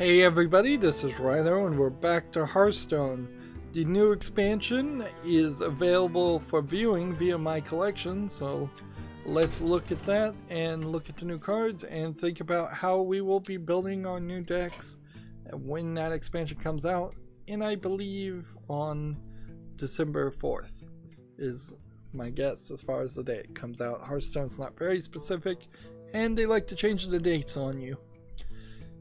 Hey everybody, this is Rydo and we're back to Hearthstone. The new expansion is available for viewing via my collection, so let's look at that and look at the new cards and think about how we will be building our new decks when that expansion comes out. And I believe on December 4th is my guess as far as the day it comes out. Hearthstone's not very specific and they like to change the dates on you.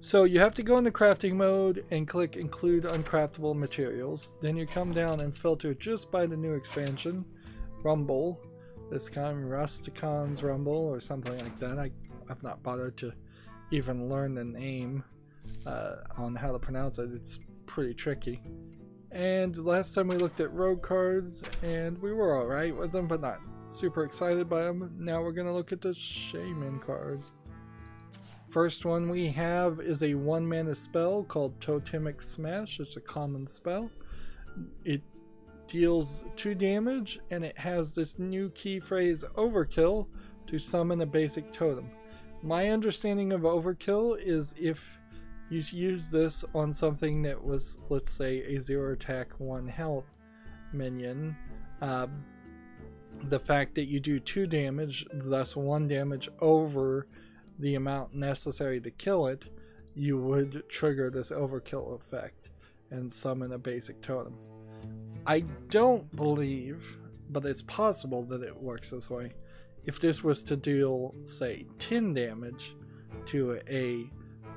So you have to go into crafting mode and click include uncraftable materials. Then you come down and filter just by the new expansion, Rumble. This kind of Rastakhan's Rumble or something like that. I've not bothered to even learn the name on how to pronounce it. It's pretty tricky. And last time we looked at rogue cards and we were alright with them, but not super excited by them. Now we're going to look at the Shaman cards. First one we have is a 1-mana spell called Totemic Smash. It's a common spell. It deals 2 damage and it has this new key phrase Overkill to summon a basic totem. My understanding of Overkill is if you use this on something that was, let's say, a 0 attack 1 health minion, the fact that you do 2 damage, thus 1 damage over the amount necessary to kill it, you would trigger this overkill effect and summon a basic totem. I don't believe, but it's possible that it works this way. If this was to deal, say, 10 damage to a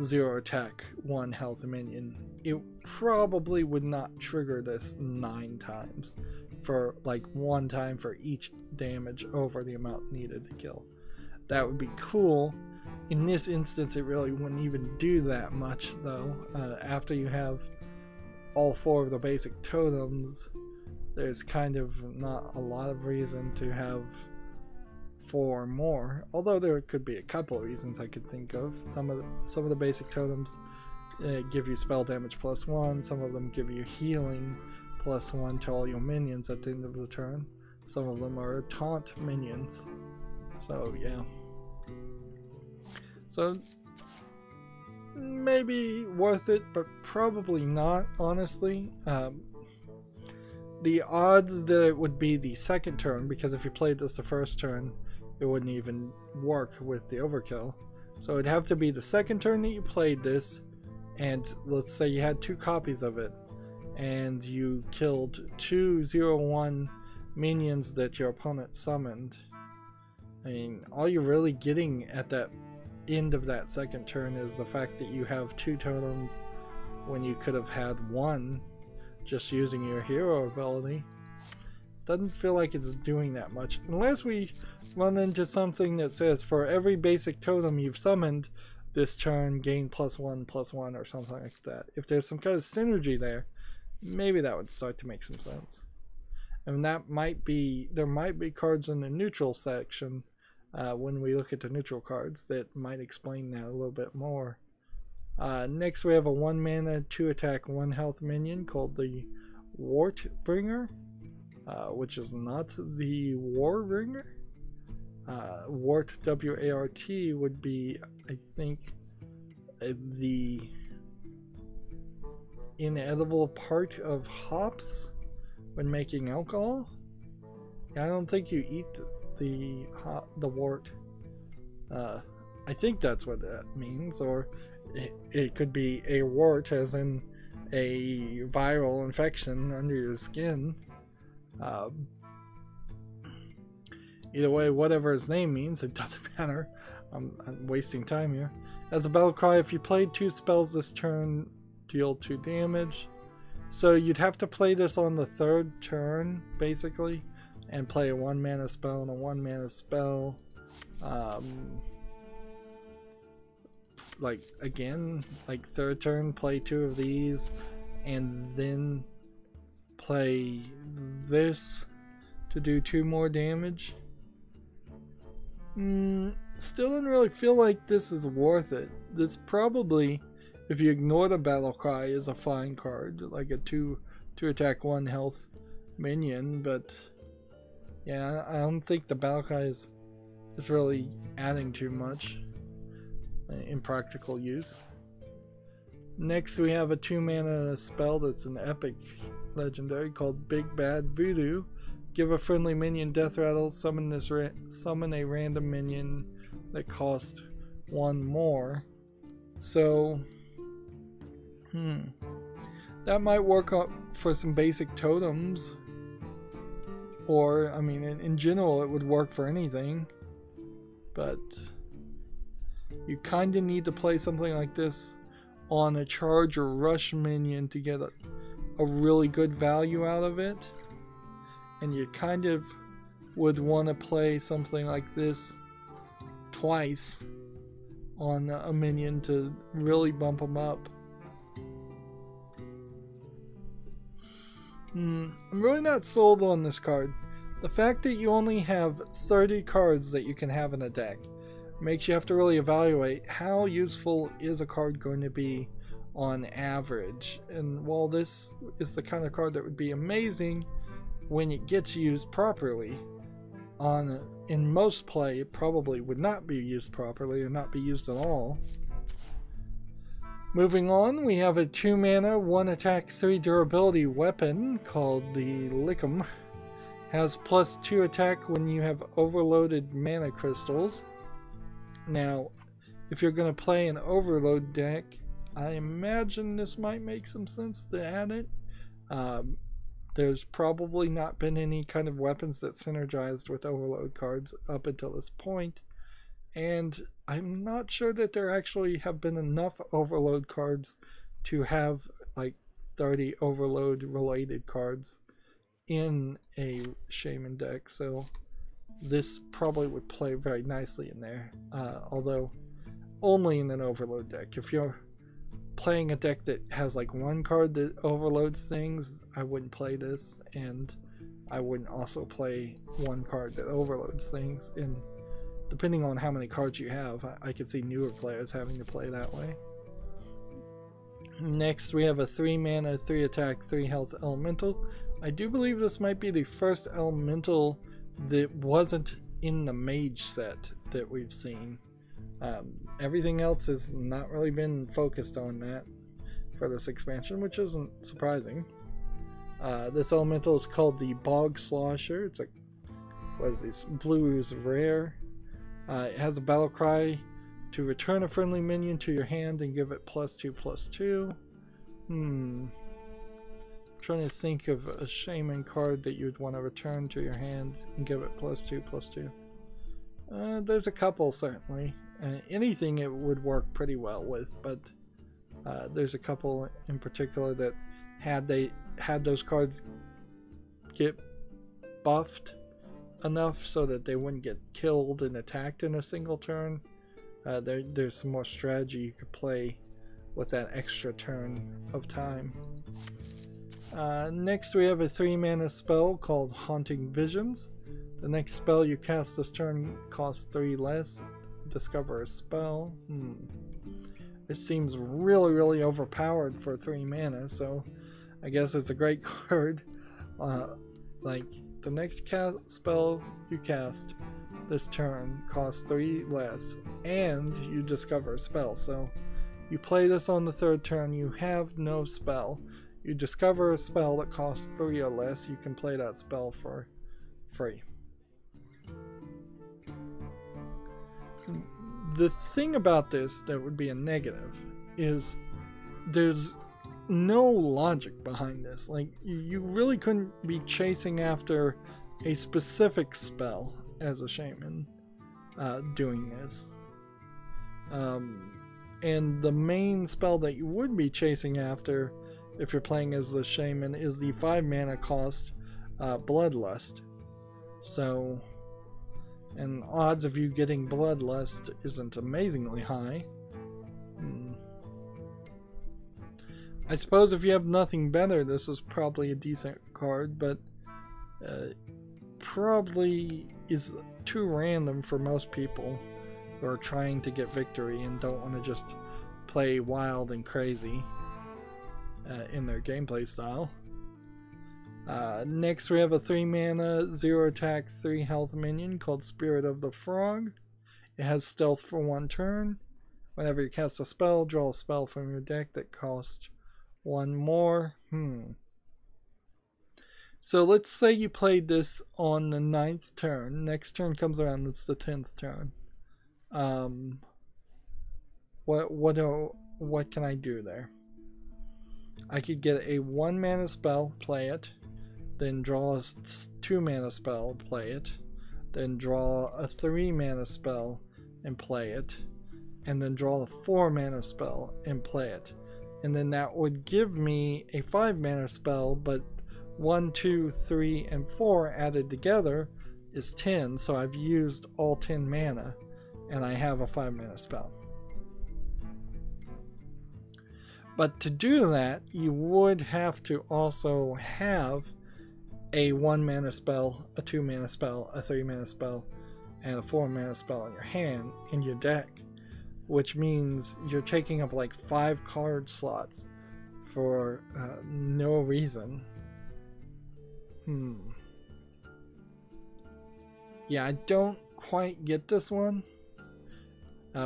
0 attack 1 health minion, it probably would not trigger this 9 times, for like 1 time for each damage over the amount needed to kill. That would be cool. In this instance, it really wouldn't even do that much, though. After you have all 4 of the basic totems, there's kind of not a lot of reason to have 4 more. Although there could be a couple of reasons I could think of. Some of the basic totems give you spell damage +1. Some of them give you healing +1 to all your minions at the end of the turn. Some of them are taunt minions. So yeah. So, maybe worth it, but probably not, honestly. The odds that it would be the second turn, because if you played this the first turn, it wouldn't even work with the overkill. So it'd have to be the second turn that you played this, and let's say you had 2 copies of it, and you killed 2 0/1 minions that your opponent summoned. I mean, all you're really getting at that end of that second turn is the fact that you have 2 totems when you could have had 1 just using your hero ability. Doesn't feel like it's doing that much unless we run into something that says for every basic totem you've summoned this turn gain +1/+1 or something like that. If there's some kind of synergy there, maybe that would start to make some sense. And that might be, there might be cards in the neutral section when we look at the neutral cards that might explain that a little bit more. Next we have a 1-mana 2 attack 1 health minion called the Wartbringer, which is not the Warbringer. Wart, W-A-R-T, would be, I think, the inedible part of hops when making alcohol. I don't think you eat the wart. I think that's what that means, or it could be a wart as in a viral infection under your skin. Either way, whatever his name means, it doesn't matter. I'm wasting time here. As a battle cry, if you played 2 spells this turn, deal 2 damage. So you'd have to play this on the 3rd turn, basically, and play a 1-mana spell and a 1-mana spell. Like, again, like 3rd turn, play 2 of these, and then play this to do 2 more damage. Still don't really feel like this is worth it. This probably, if you ignore the battle cry, is a fine card, like a 2 attack 1 health minion, but yeah, I don't think the battle cry is really adding too much in practical use. Next we have a 2-mana spell that's an epic legendary called Big Bad Voodoo. Give a friendly minion death rattle, summon a random minion that costs 1 more. So, that might work for some basic totems. Or, I mean, in general it would work for anything. But you kind of need to play something like this on a charge or rush minion to get a really good value out of it. And you kind of would want to play something like this twice on a minion to really bump them up. I'm really not sold on this card. The fact that you only have 30 cards that you can have in a deck makes you have to really evaluate how useful is a card going to be on average. And while this is the kind of card that would be amazing when it gets used properly, in most play it probably would not be used properly or not be used at all. Moving on, we have a 2-mana, 1 attack, 3 durability weapon called the Lickum. Has +2 attack when you have overloaded mana crystals. Now, if you're going to play an overload deck, I imagine this might make some sense to add it. There's probably not been any kind of weapons that synergized with overload cards up until this point. And I'm not sure that there actually have been enough overload cards to have like 30 overload related cards in a Shaman deck. So this probably would play very nicely in there. Although only in an overload deck. If you're playing a deck that has like 1 card that overloads things, I wouldn't play this. And I wouldn't also play 1 card that overloads things. And depending on how many cards you have, I could see newer players having to play that way. Next we have a 3-mana, 3 attack, 3 health elemental. I do believe this might be the first elemental that wasn't in the mage set that we've seen. Everything else has not really been focused on that for this expansion, which isn't surprising. This elemental is called the Bog Slosher. It's like, what is this? Blue is rare. It has a battle cry to return a friendly minion to your hand and give it +2/+2. Trying to think of a Shaman card that you'd want to return to your hand and give it +2/+2. There's a couple certainly. Anything it would work pretty well with, but there's a couple in particular that had those cards get buffed enough so that they wouldn't get killed and attacked in a single turn. There's some more strategy you could play with that extra turn of time. Next we have a 3-mana spell called Haunting Visions. The next spell you cast this turn costs 3 less. Discover a spell. This seems really overpowered for 3 mana, so I guess it's a great card. Like, the next spell you cast this turn costs 3 less, and you discover a spell. So you play this on the 3rd turn, you have no spell. You discover a spell that costs 3 or less, you can play that spell for free. The thing about this that would be a negative is there's no logic behind this. Like, you really couldn't be chasing after a specific spell as a Shaman doing this. And the main spell that you would be chasing after if you're playing as the Shaman is the 5-mana cost Bloodlust. So, and odds of you getting Bloodlust isn't amazingly high. I suppose if you have nothing better, this is probably a decent card, but probably is too random for most people who are trying to get victory and don't want to just play wild and crazy in their gameplay style. Next we have a 3-mana, 0 attack, 3 health minion called Spirit of the Frog. It has stealth for 1 turn. Whenever you cast a spell, draw a spell from your deck that costs 1 more. So let's say you played this on the 9th turn. Next turn comes around, it's the 10th turn. What can I do there? I could get a 1 mana spell, play it, then draw a 2 mana spell, play it, then draw a 3 mana spell and play it, and then draw a 4 mana spell and play it. And then that would give me a 5 mana spell, but 1, 2, 3, and 4 added together is 10, so I've used all 10 mana, and I have a 5 mana spell. But to do that, you would have to also have a 1 mana spell, a 2 mana spell, a 3 mana spell, and a 4 mana spell in your hand, in your deck, which means you're taking up like 5 card slots for no reason. Yeah, I don't quite get this one.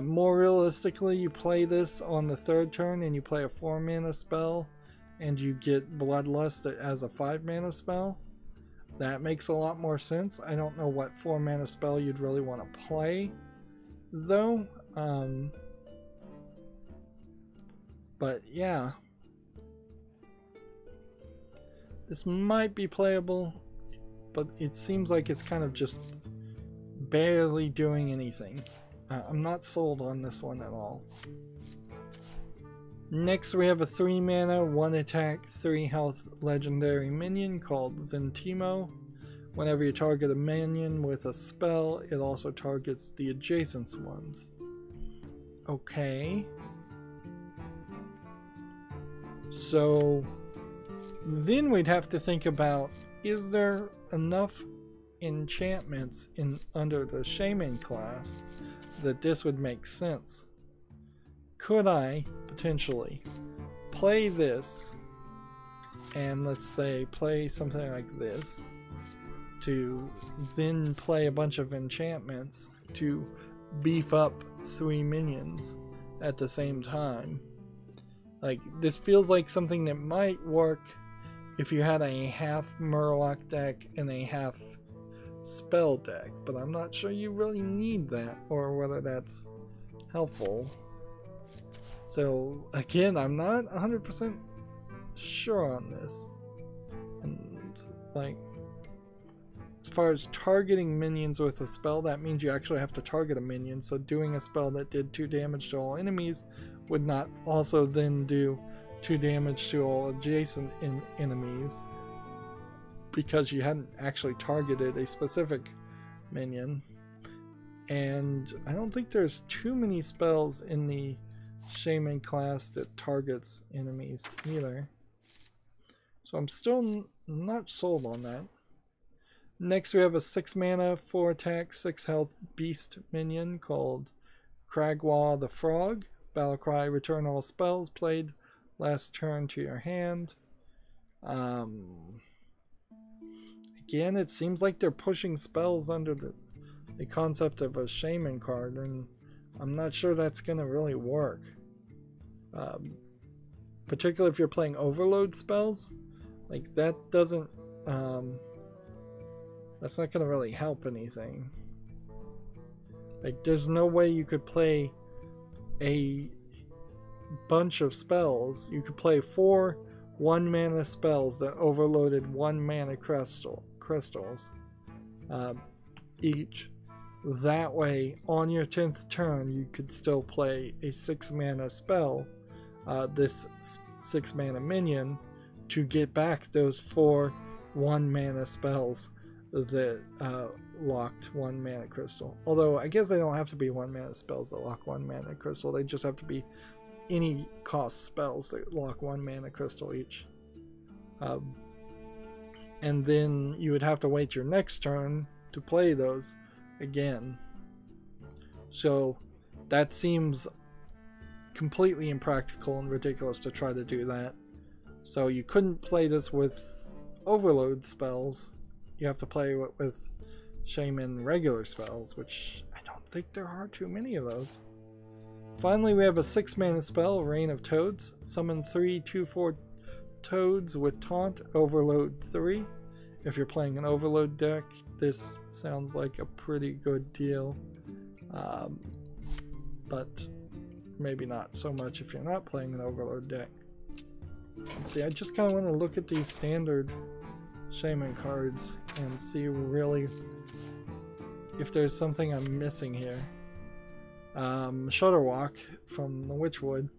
More realistically, you play this on the 3rd turn and you play a 4 mana spell and you get Bloodlust as a 5 mana spell. That makes a lot more sense. I don't know what 4 mana spell you'd really want to play though. But yeah, this might be playable, but it seems like it's kind of just barely doing anything. I'm not sold on this one at all. Next we have a 3 mana, 1 attack, 3 health legendary minion called Zentimo. Whenever you target a minion with a spell, it also targets the adjacent ones. Okay. So then we'd have to think about, is there enough enchantments under the Shaman class that this would make sense? Could I potentially play this and, let's say, play something like this to then play a bunch of enchantments to beef up 3 minions at the same time? Like, this feels like something that might work if you had a half Murloc deck and a half spell deck, but I'm not sure you really need that or whether that's helpful. So again, I'm not 100% sure on this. And like, as far as targeting minions with a spell, that means you actually have to target a minion, so doing a spell that did 2 damage to all enemies would not also then do 2 damage to all adjacent enemies, because you hadn't actually targeted a specific minion. And I don't think there's too many spells in the Shaman class that targets enemies either. So I'm still not sold on that. Next we have a 6 mana, 4 attack, 6 health beast minion called Kragwa the Frog. Battlecry, return all spells played last turn to your hand. Again, it seems like they're pushing spells under the concept of a Shaman card, and I'm not sure that's going to really work. Particularly if you're playing overload spells. Like, that doesn't... that's not going to really help anything. Like, there's no way you could play a bunch of spells. You could play 4 1-mana spells that overloaded 1 mana crystals each. That way, on your 10th turn, you could still play a 6 mana spell, this 6 mana minion, to get back those 4 1-mana spells that locked 1 mana crystal. Although I guess they don't have to be 1 mana spells that lock 1 mana crystal, they just have to be any cost spells that lock 1 mana crystal each. And then you would have to wait your next turn to play those again. So that seems completely impractical and ridiculous to try to do that. So you couldn't play this with overload spells. You have to play with Shaman regular spells, which I don't think there are too many of those. Finally, we have a 6-mana spell, Reign of Toads. Summon 3/2/4 toads with taunt, overload 3. If you're playing an overload deck, this sounds like a pretty good deal. But maybe not so much if you're not playing an overload deck. Let's see, I just kind of want to look at these standard Shaman cards and see really if there's something I'm missing here. Shudderwalk from the Witchwood.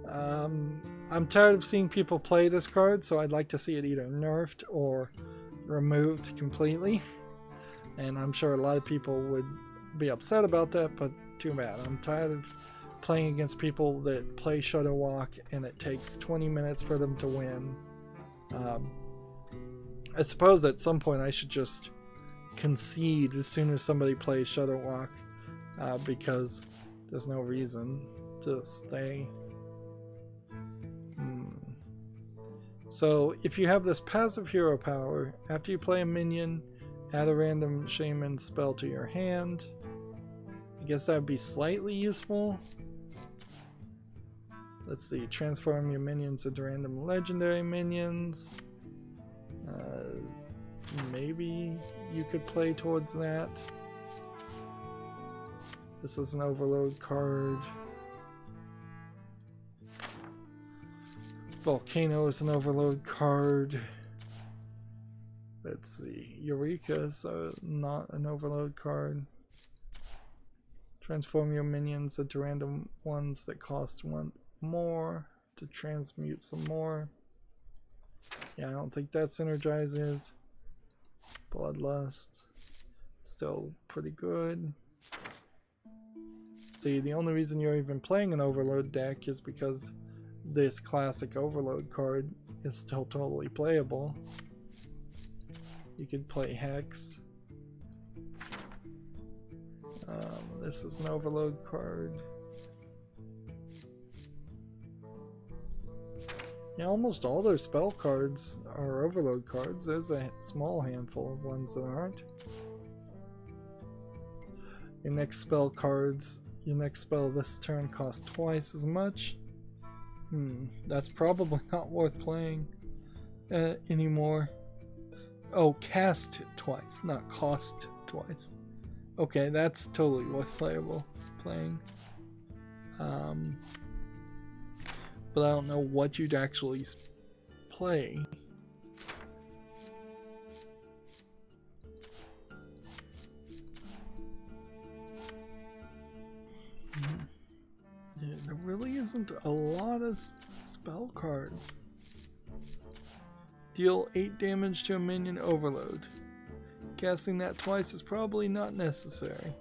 I'm tired of seeing people play this card, so I'd like to see it either nerfed or removed completely. And I'm sure a lot of people would be upset about that, but too bad. I'm tired of playing against people that play Shudderwalk and it takes 20 minutes for them to win. I suppose at some point I should just concede as soon as somebody plays Shudderwalk, because there's no reason to stay. So if you have this passive hero power, after you play a minion, add a random Shaman spell to your hand. I guess that would be slightly useful. Let's see, transform your minions into random legendary minions. Maybe you could play towards that. This is an overload card. Volcano is an overload card. Let's see, Eureka is not an overload card. Transform your minions into random ones that cost 1 more to transmute some more. Yeah, I don't think that synergizes. Bloodlust, still pretty good. See, the only reason you're even playing an overload deck is because this classic overload card is still totally playable. You could play Hex. This is an overload card. Yeah, almost all their spell cards are overload cards. There's a small handful of ones that aren't. Your next spell cards, your next spell this turn costs twice as much. That's probably not worth playing anymore. Oh, cast twice, not cost twice. Okay, that's totally worth playing. But I don't know what you'd actually play. Yeah, there really isn't a lot of spell cards. Deal 8 damage to a minion overload. Casting that twice is probably not necessary.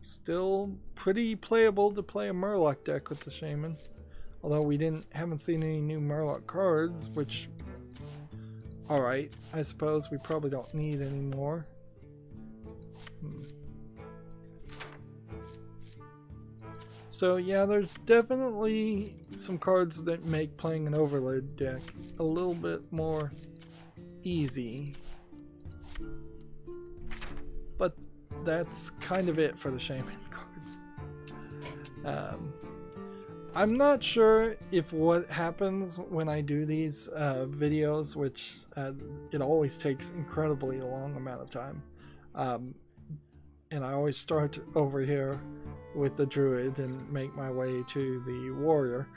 Still pretty playable to play a Murloc deck with the Shaman. Although we haven't seen any new Murloc cards, which is alright. I suppose we probably don't need any more. So yeah, there's definitely some cards that make playing an overload deck a little bit more easy. But that's kind of it for the Shaman cards. I'm not sure if what happens when I do these videos, which it always takes incredibly long amount of time, and I always start over here with the druid and make my way to the warrior.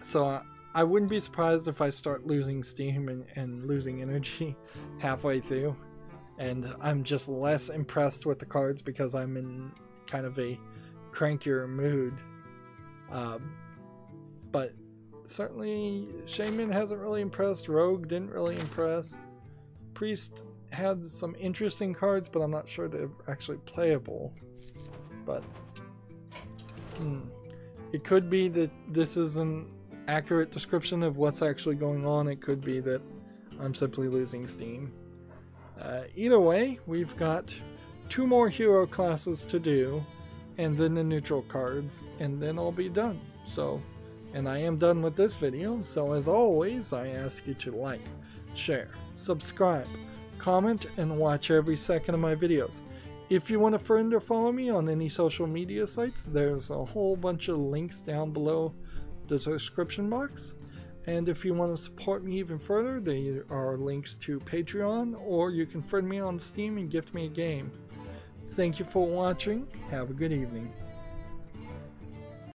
So I wouldn't be surprised if I start losing steam and losing energy halfway through. And I'm just less impressed with the cards because I'm in kind of a crankier mood. But certainly Shaman hasn't really impressed. Rogue didn't really impress. Priest had some interesting cards, but I'm not sure they're actually playable. But it could be that this is an accurate description of what's actually going on. It could be that I'm simply losing steam. Either way, we've got 2 more hero classes to do, and then the neutral cards, and then I'll be done. So, and I am done with this video, so as always, I ask you to like, share, subscribe, comment, and watch every second of my videos. If you want to friend or follow me on any social media sites, there's a whole bunch of links down below the description box. And if you want to support me even further, there are links to Patreon, or you can friend me on Steam and gift me a game. Thank you for watching. Have a good evening.